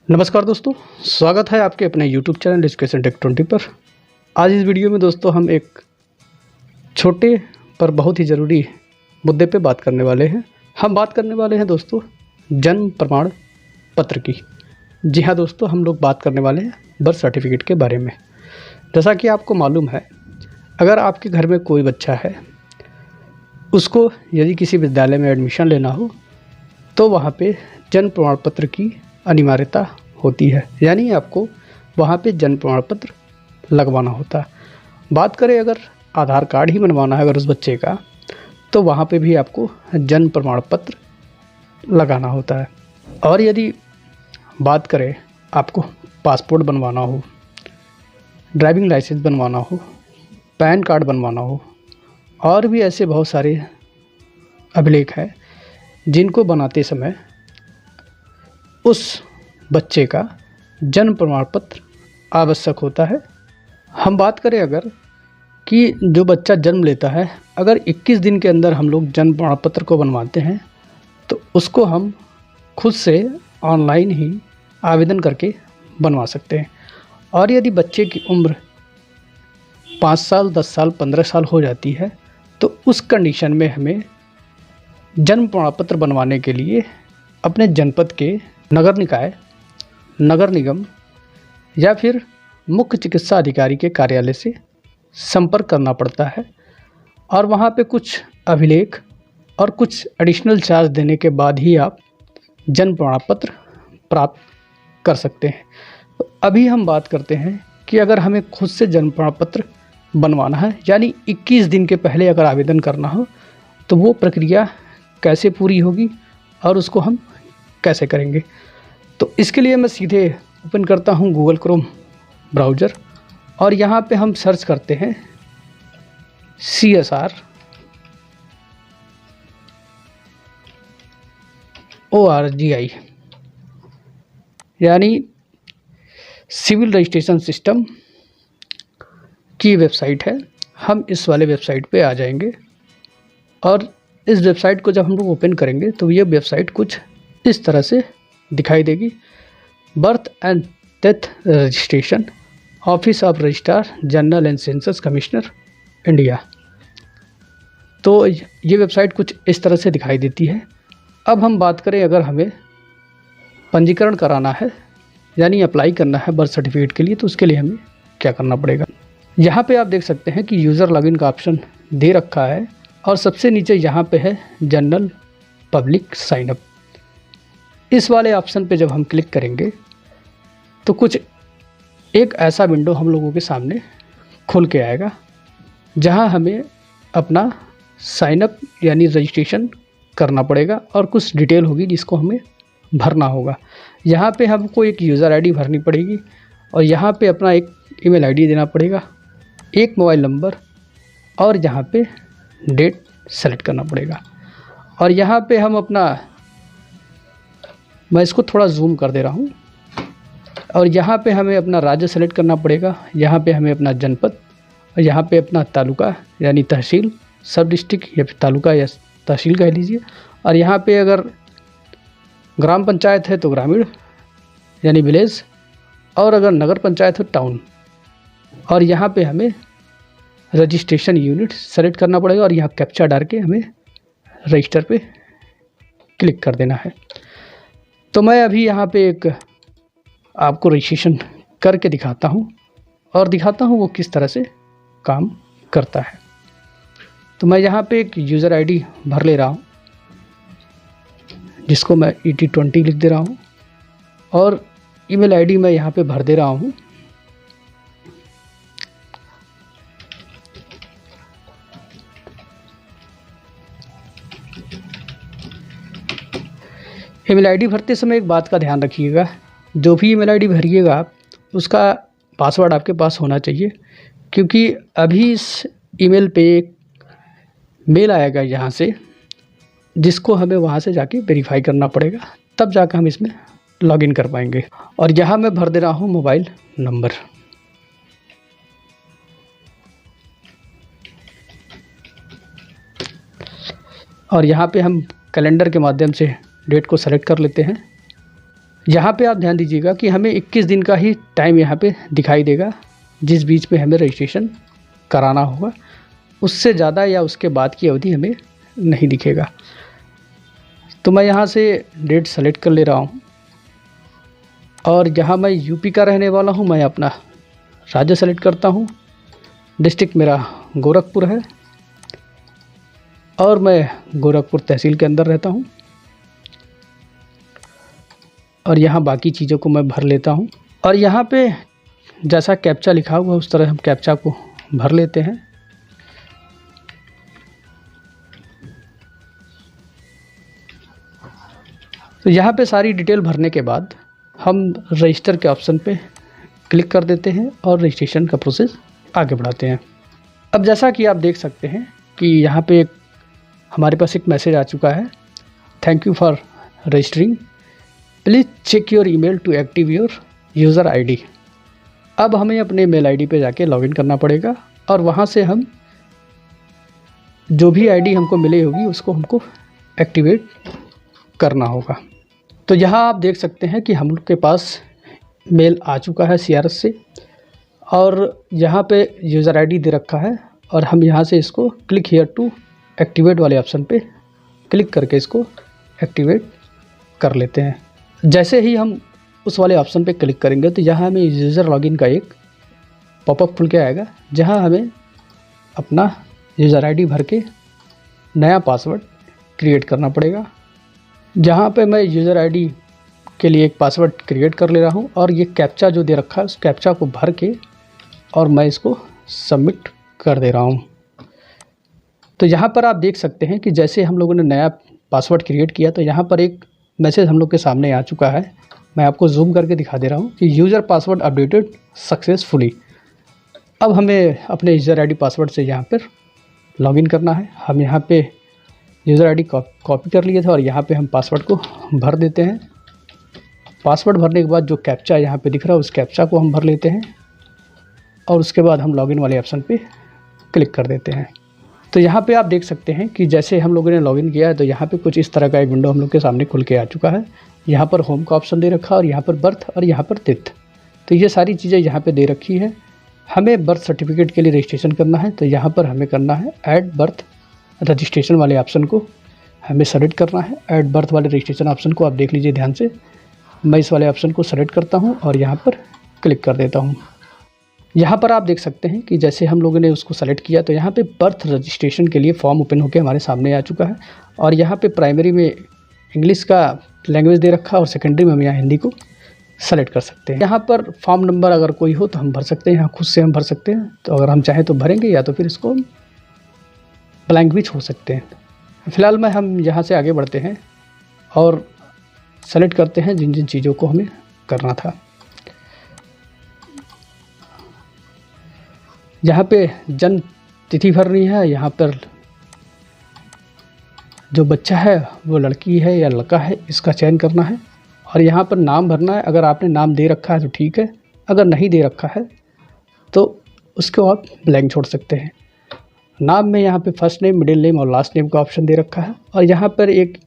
नमस्कार दोस्तों, स्वागत है आपके अपने YouTube चैनल एजुकेशन टेक 20 पर। आज इस वीडियो में दोस्तों हम एक छोटे पर बहुत ही ज़रूरी मुद्दे पे बात करने वाले हैं। हम बात करने वाले हैं दोस्तों जन्म प्रमाण पत्र की। जी हाँ दोस्तों, हम लोग बात करने वाले हैं बर्थ सर्टिफिकेट के बारे में। जैसा कि आपको मालूम है, अगर आपके घर में कोई बच्चा है, उसको यदि किसी विद्यालय में एडमिशन लेना हो तो वहाँ पे जन्म प्रमाण पत्र की अनिवार्यता होती है, यानी आपको वहाँ पे जन्म प्रमाण पत्र लगवाना होता है। बात करें अगर आधार कार्ड ही बनवाना है अगर उस बच्चे का, तो वहाँ पे भी आपको जन्म प्रमाण पत्र लगाना होता है। और यदि बात करें आपको पासपोर्ट बनवाना हो, ड्राइविंग लाइसेंस बनवाना हो, पैन कार्ड बनवाना हो, और भी ऐसे बहुत सारे अभिलेख हैं जिनको बनाते समय उस बच्चे का जन्म प्रमाण पत्र आवश्यक होता है। हम बात करें अगर कि जो बच्चा जन्म लेता है, अगर 21 दिन के अंदर हम लोग जन्म प्रमाण पत्र को बनवाते हैं तो उसको हम खुद से ऑनलाइन ही आवेदन करके बनवा सकते हैं। और यदि बच्चे की उम्र 5 साल, 10 साल, 15 साल हो जाती है तो उस कंडीशन में हमें जन्म प्रमाण पत्र बनवाने के लिए अपने जनपद के नगर निकाय, नगर निगम या फिर मुख्य चिकित्सा अधिकारी के कार्यालय से संपर्क करना पड़ता है। और वहाँ पे कुछ अभिलेख और कुछ एडिशनल चार्ज देने के बाद ही आप जन्म प्रमाण पत्र प्राप्त कर सकते हैं। तो अभी हम बात करते हैं कि अगर हमें खुद से जन्म प्रमाण पत्र बनवाना है, यानी 21 दिन के पहले अगर आवेदन करना हो, तो वो प्रक्रिया कैसे पूरी होगी और उसको हम कैसे करेंगे। तो इसके लिए मैं सीधे ओपन करता हूं गूगल क्रोम ब्राउज़र और यहाँ पे हम सर्च करते हैं CSR ORGI, यानी सिविल रजिस्ट्रेशन सिस्टम की वेबसाइट है। हम इस वाले वेबसाइट पे आ जाएंगे और इस वेबसाइट को जब हम लोग ओपन करेंगे तो ये वेबसाइट कुछ इस तरह से दिखाई देगी। Birth and death registration, office of registrar general and census commissioner India. तो ये वेबसाइट कुछ इस तरह से दिखाई देती है। अब हम बात करें अगर हमें पंजीकरण कराना है, यानी अप्लाई करना है बर्थ सर्टिफिकेट के लिए, तो उसके लिए हमें क्या करना पड़ेगा। यहाँ पे आप देख सकते हैं कि यूज़र लॉगिन का ऑप्शन दे रखा है और सबसे नीचे यहाँ पे है जनरल पब्लिक साइन अप। इस वाले ऑप्शन पे जब हम क्लिक करेंगे तो कुछ एक ऐसा विंडो हम लोगों के सामने खुल के आएगा, जहां हमें अपना साइन अप यानी रजिस्ट्रेशन करना पड़ेगा और कुछ डिटेल होगी जिसको हमें भरना होगा। यहां पे हमको एक यूज़र आईडी भरनी पड़ेगी और यहां पे अपना एक ईमेल आईडी देना पड़ेगा, एक मोबाइल नंबर, और यहां पे डेट सेलेक्ट करना पड़ेगा। और यहाँ पे हम अपना, मैं इसको थोड़ा जूम कर दे रहा हूँ, और यहाँ पे हमें अपना राज्य सेलेक्ट करना पड़ेगा, यहाँ पे हमें अपना जनपद, और यहाँ पे अपना तालुका यानी तहसील, सब डिस्ट्रिक्ट या फिर तालुका या तहसील कह लीजिए। और यहाँ पे अगर ग्राम पंचायत है तो ग्रामीण यानी विलेज, और अगर नगर पंचायत हो टाउन। और यहाँ पे हमें रजिस्ट्रेशन यूनिट सेलेक्ट करना पड़ेगा और यहाँ कैप्चा डाल के हमें रजिस्टर पे क्लिक कर देना है। तो मैं अभी यहाँ पे एक आपको रजिस्ट्रेशन करके दिखाता हूँ और दिखाता हूँ वो किस तरह से काम करता है। तो मैं यहाँ पे एक यूज़र आईडी भर ले रहा हूँ, जिसको मैं ET20 लिख दे रहा हूँ, और ईमेल आईडी मैं यहाँ पे भर दे रहा हूँ। ईमेल आईडी भरते समय एक बात का ध्यान रखिएगा, जो भी ईमेल आईडी भरिएगा आप, उसका पासवर्ड आपके पास होना चाहिए, क्योंकि अभी इस ईमेल पे एक मेल आएगा यहाँ से, जिसको हमें वहाँ से जाके वेरीफाई करना पड़ेगा, तब जाकर हम इसमें लॉगिन कर पाएंगे। और यहाँ मैं भर दे रहा हूँ मोबाइल नंबर। और यहाँ पे हम कैलेंडर के माध्यम से डेट को सेलेक्ट कर लेते हैं। यहाँ पे आप ध्यान दीजिएगा कि हमें 21 दिन का ही टाइम यहाँ पे दिखाई देगा, जिस बीच में हमें रजिस्ट्रेशन कराना होगा। उससे ज़्यादा या उसके बाद की अवधि हमें नहीं दिखेगा। तो मैं यहाँ से डेट सेलेक्ट कर ले रहा हूँ और जहाँ मैं यूपी का रहने वाला हूँ, मैं अपना राज्य सेलेक्ट करता हूँ। डिस्ट्रिक्ट मेरा गोरखपुर है और मैं गोरखपुर तहसील के अंदर रहता हूँ। और यहाँ बाकी चीज़ों को मैं भर लेता हूँ और यहाँ पे जैसा कैप्चा लिखा हुआ उस तरह हम कैप्चा को भर लेते हैं। तो यहाँ पे सारी डिटेल भरने के बाद हम रजिस्टर के ऑप्शन पे क्लिक कर देते हैं और रजिस्ट्रेशन का प्रोसेस आगे बढ़ाते हैं। अब जैसा कि आप देख सकते हैं कि यहाँ पे हमारे पास एक मैसेज आ चुका है, thank you for registering, please check your email to active your user ID. अब हमें अपने मेल आईडी पे जाके लॉगिन करना पड़ेगा और वहाँ से हम जो भी आईडी हमको मिली होगी उसको हमको एक्टिवेट करना होगा। तो यहाँ आप देख सकते हैं कि हम लोग के पास मेल आ चुका है CRS से और यहाँ पे यूज़र आईडी दे रखा है और हम यहाँ से इसको क्लिक हियर टू एक्टिवेट वाले ऑप्शन पे क्लिक करके इसको एक्टिवेट कर लेते हैं। जैसे ही हम उस वाले ऑप्शन पे क्लिक करेंगे तो यहाँ हमें यूज़र लॉगिन का एक पॉपअप खुल के आएगा, जहाँ हमें अपना यूज़र आईडी भर के नया पासवर्ड क्रिएट करना पड़ेगा। जहाँ पे मैं यूज़र आईडी के लिए एक पासवर्ड क्रिएट कर ले रहा हूँ और ये कैप्चा जो दे रखा है उस कैप्चा को भर के और मैं इसको सबमिट कर दे रहा हूँ। तो यहाँ पर आप देख सकते हैं कि जैसे हम लोगों ने नया पासवर्ड क्रिएट किया तो यहाँ पर एक मैसेज हम लोग के सामने आ चुका है। मैं आपको जूम करके दिखा दे रहा हूँ कि यूज़र पासवर्ड अपडेटेड सक्सेसफुली। अब हमें अपने यूज़र आईडी पासवर्ड से यहाँ पर लॉगिन करना है। हम यहाँ पे यूज़र आईडी कॉपी कर लिए थे और यहाँ पे हम पासवर्ड को भर देते हैं। पासवर्ड भरने के बाद जो कैप्चा यहाँ पे दिख रहा है उस कैप्चा को हम भर लेते हैं और उसके बाद हम लॉगिन वाले ऑप्शन पे क्लिक कर देते हैं। तो यहाँ पे आप देख सकते हैं कि जैसे हम लोगों ने लॉगिन किया है तो यहाँ पे कुछ इस तरह का एक विंडो हम लोग के सामने खुल के आ चुका है। यहाँ पर होम का ऑप्शन दे रखा है और यहाँ पर बर्थ और यहाँ पर तिथि। तो ये सारी चीज़ें यहाँ पे दे रखी है। हमें बर्थ सर्टिफिकेट के लिए रजिस्ट्रेशन करना है तो यहाँ पर हमें करना है ऐड बर्थ रजिस्ट्रेशन वाले ऑप्शन को हमें सेलेक्ट करना है। ऐड बर्थ वाले रजिस्ट्रेशन ऑप्शन को आप देख लीजिए ध्यान से। मैं इस वाले ऑप्शन को सेलेक्ट करता हूँ और यहाँ पर क्लिक कर देता हूँ। यहाँ पर आप देख सकते हैं कि जैसे हम लोगों ने उसको सेलेक्ट किया तो यहाँ पे बर्थ रजिस्ट्रेशन के लिए फॉर्म ओपन होकर हमारे सामने आ चुका है और यहाँ पे प्राइमरी में इंग्लिश का लैंग्वेज दे रखा है और सेकेंडरी में हम यहाँ हिंदी को सेलेक्ट कर सकते हैं। यहाँ पर फॉर्म नंबर अगर कोई हो तो हम भर सकते हैं, यहाँ खुद से हम भर सकते हैं। तो अगर हम चाहें तो भरेंगे या तो फिर इसको ब्लैंक भी छोड़ सकते हैं। फ़िलहाल में हम यहाँ से आगे बढ़ते हैं और सेलेक्ट करते हैं जिन जिन चीज़ों को हमें करना था। यहाँ पे जन्म तिथि भरनी है। यहाँ पर जो बच्चा है वो लड़की है या लड़का है इसका चयन करना है और यहाँ पर नाम भरना है। अगर आपने नाम दे रखा है तो ठीक है, अगर नहीं दे रखा है तो उसको आप ब्लैंक छोड़ सकते हैं। नाम में यहाँ पे फर्स्ट नेम, मिडिल नेम और लास्ट नेम का ऑप्शन दे रखा है और यहाँ पर एक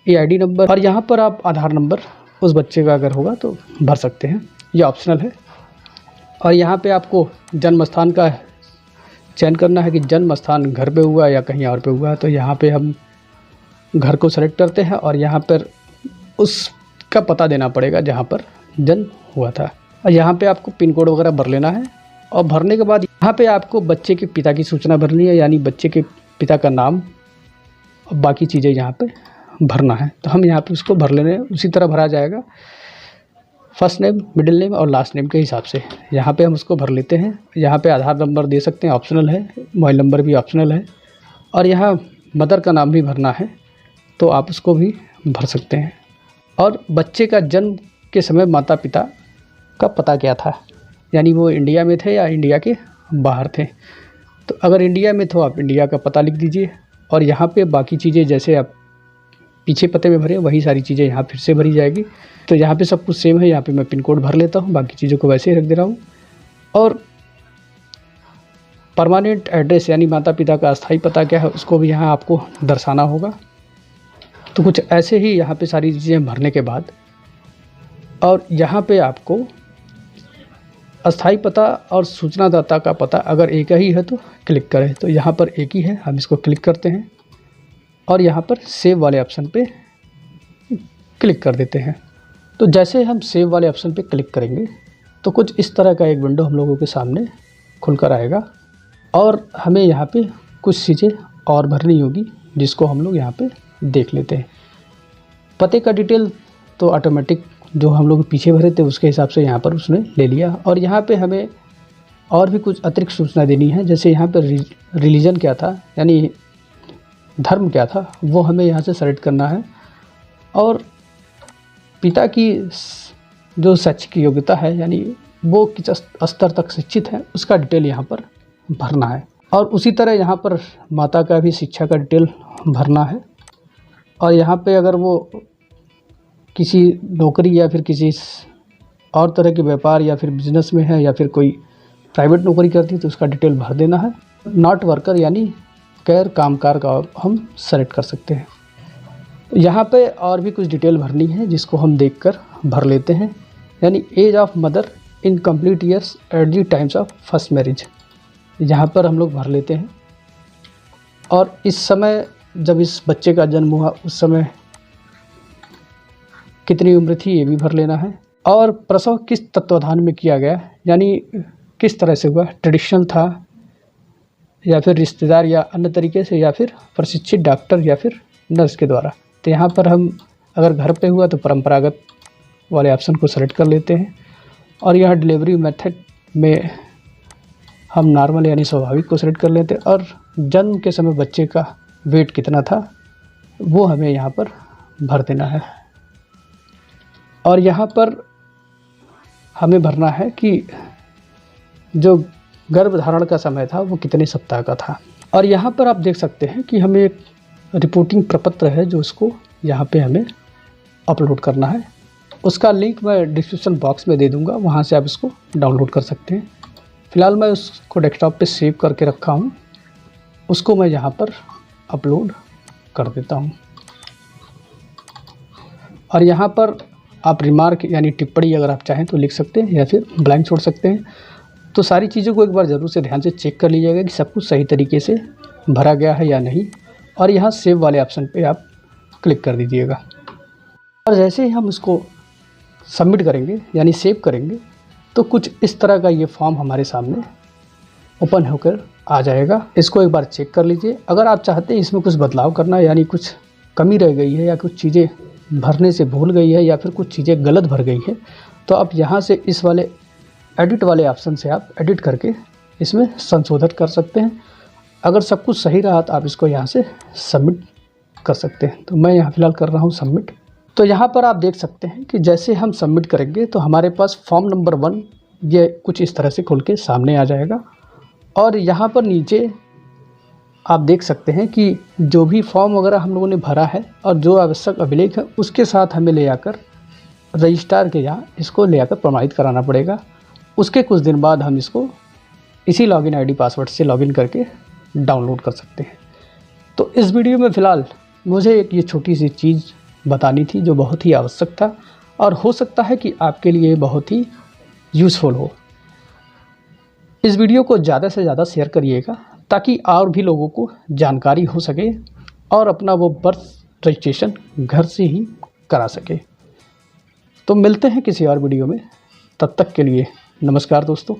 AID नंबर और यहाँ पर आप आधार नंबर उस बच्चे का अगर होगा तो भर सकते हैं, ये ऑप्शनल है। और यहाँ पे आपको जन्म स्थान का चयन करना है कि जन्म स्थान घर पे हुआ या कहीं और पे हुआ। तो यहाँ पे हम घर को सेलेक्ट करते हैं और यहाँ पर उसका पता देना पड़ेगा जहाँ पर जन्म हुआ था और यहाँ पे आपको पिन कोड वगैरह भर लेना है। और भरने के बाद यहाँ पे आपको बच्चे के पिता की सूचना भरनी है, यानी बच्चे के पिता का नाम और बाकी चीज़ें यहाँ पे भरना है। तो हम यहाँ पे उसको भर लेने उसी तरह भरा जाएगा, फर्स्ट नेम, मिडिल नेम और लास्ट नेम के हिसाब से। यहाँ पे हम उसको भर लेते हैं। यहाँ पे आधार नंबर दे सकते हैं, ऑप्शनल है। मोबाइल नंबर भी ऑप्शनल है और यहाँ मदर का नाम भी भरना है तो आप उसको भी भर सकते हैं। और बच्चे का जन्म के समय माता पिता का पता क्या था, यानी वो इंडिया में थे या इंडिया के बाहर थे। तो अगर इंडिया में तो आप इंडिया का पता लिख दीजिए और यहाँ पे बाकी चीज़ें जैसे आप पीछे पते में भरे वही सारी चीज़ें यहाँ फिर से भरी जाएगी। तो यहाँ पे सब कुछ सेम है। यहाँ पे मैं पिन कोड भर लेता हूँ, बाकी चीज़ों को वैसे ही रख दे रहा हूँ। और परमानेंट एड्रेस यानी माता पिता का अस्थाई पता क्या है उसको भी यहाँ आपको दर्शाना होगा। तो कुछ ऐसे ही यहाँ पे सारी चीज़ें भरने के बाद और यहाँ पे आपको अस्थायी पता और सूचनादाता का पता अगर एक ही है तो क्लिक करें। तो यहाँ पर एक ही है, हम इसको क्लिक करते हैं और यहाँ पर सेव वाले ऑप्शन पे क्लिक कर देते हैं। तो जैसे हम सेव वाले ऑप्शन पे क्लिक करेंगे तो कुछ इस तरह का एक विंडो हम लोगों के सामने खुलकर आएगा और हमें यहाँ पे कुछ चीज़ें और भरनी होगी, जिसको हम लोग यहाँ पे देख लेते हैं। पते का डिटेल तो ऑटोमेटिक जो हम लोग पीछे भरे थे उसके हिसाब से यहाँ पर उसने ले लिया। और यहाँ पे हमें और भी कुछ अतिरिक्त सूचना देनी है, जैसे यहाँ पर रिलीजन क्या था, यानी धर्म क्या था, वो हमें यहाँ से सेलेक्ट करना है। और पिता की जो शैक्षिक योग्यता है, यानी वो किस स्तर तक शिक्षित है, उसका डिटेल यहाँ पर भरना है। और उसी तरह यहाँ पर माता का भी शिक्षा का डिटेल भरना है। और यहाँ पे अगर वो किसी नौकरी या फिर किसी और तरह के व्यापार या फिर बिजनेस में है या फिर कोई प्राइवेट नौकरी करती है तो उसका डिटेल भर देना है। नॉट वर्कर यानी गैर कामगार का हम सेलेक्ट कर सकते हैं। यहाँ पे और भी कुछ डिटेल भरनी है, जिसको हम देखकर भर लेते हैं। यानी age of mother in complete years at the times of first marriage, यहाँ पर हम लोग भर लेते हैं। और इस समय जब इस बच्चे का जन्म हुआ उस समय कितनी उम्र थी ये भी भर लेना है। और प्रसव किस तत्वाधान में किया गया, यानी किस तरह से हुआ, ट्रेडिशनल था या फिर रिश्तेदार या अन्य तरीके से या फिर प्रशिक्षित डॉक्टर या फिर नर्स के द्वारा। तो यहाँ पर हम अगर घर पे हुआ तो परंपरागत वाले ऑप्शन को सेलेक्ट कर लेते हैं। और यह डिलीवरी मेथड में हम नॉर्मल यानी स्वाभाविक को सेलेक्ट कर लेते हैं। और जन्म के समय बच्चे का वेट कितना था वो हमें यहाँ पर भर देना है। और यहाँ पर हमें भरना है कि जो गर्भधारण का समय था वो कितने सप्ताह का था। और यहाँ पर आप देख सकते हैं कि हमें एक रिपोर्टिंग प्रपत्र है जो उसको यहाँ पे हमें अपलोड करना है। उसका लिंक मैं डिस्क्रिप्शन बॉक्स में दे दूँगा, वहाँ से आप इसको डाउनलोड कर सकते हैं। फ़िलहाल मैं उसको डेस्कटॉप पे सेव करके रखा हूँ, उसको मैं यहाँ पर अपलोड कर देता हूँ। और यहाँ पर आप रिमार्क यानी टिप्पणी अगर आप चाहें तो लिख सकते हैं या फिर ब्लैंक छोड़ सकते हैं। तो सारी चीज़ों को एक बार ज़रूर से ध्यान से चेक कर लीजिएगा कि सब कुछ सही तरीके से भरा गया है या नहीं। और यहाँ सेव वाले ऑप्शन पे आप क्लिक कर दीजिएगा। और जैसे ही हम इसको सबमिट करेंगे यानी सेव करेंगे तो कुछ इस तरह का ये फॉर्म हमारे सामने ओपन होकर आ जाएगा। इसको एक बार चेक कर लीजिए। अगर आप चाहते हैं इसमें कुछ बदलाव करना, यानी कुछ कमी रह गई है या कुछ चीज़ें भरने से भूल गई है या फिर कुछ चीज़ें गलत भर गई है, तो आप यहाँ से इस वाले एडिट वाले ऑप्शन से आप एडिट करके इसमें संशोधन कर सकते हैं। अगर सब कुछ सही रहा तो आप इसको यहाँ से सबमिट कर सकते हैं। तो मैं यहाँ फ़िलहाल कर रहा हूँ सबमिट। तो यहाँ पर आप देख सकते हैं कि जैसे हम सबमिट करेंगे तो हमारे पास फॉर्म नंबर 1 ये कुछ इस तरह से खुल के सामने आ जाएगा। और यहाँ पर नीचे आप देख सकते हैं कि जो भी फॉर्म वगैरह हम लोगों ने भरा है और जो आवश्यक अभिलेख है उसके साथ हमें ले आकर रजिस्ट्रार के यहाँ इसको ले आकर प्रमाणित कराना पड़ेगा। उसके कुछ दिन बाद हम इसको इसी लॉगिन आईडी पासवर्ड से लॉगिन करके डाउनलोड कर सकते हैं। तो इस वीडियो में फ़िलहाल मुझे एक ये छोटी सी चीज़ बतानी थी जो बहुत ही आवश्यक था और हो सकता है कि आपके लिए बहुत ही यूज़फुल हो। इस वीडियो को ज़्यादा से ज़्यादा शेयर करिएगा ताकि और भी लोगों को जानकारी हो सके और अपना वो बर्थ रजिस्ट्रेशन घर से ही करा सके। तो मिलते हैं किसी और वीडियो में, तब तक के लिए नमस्कार दोस्तों।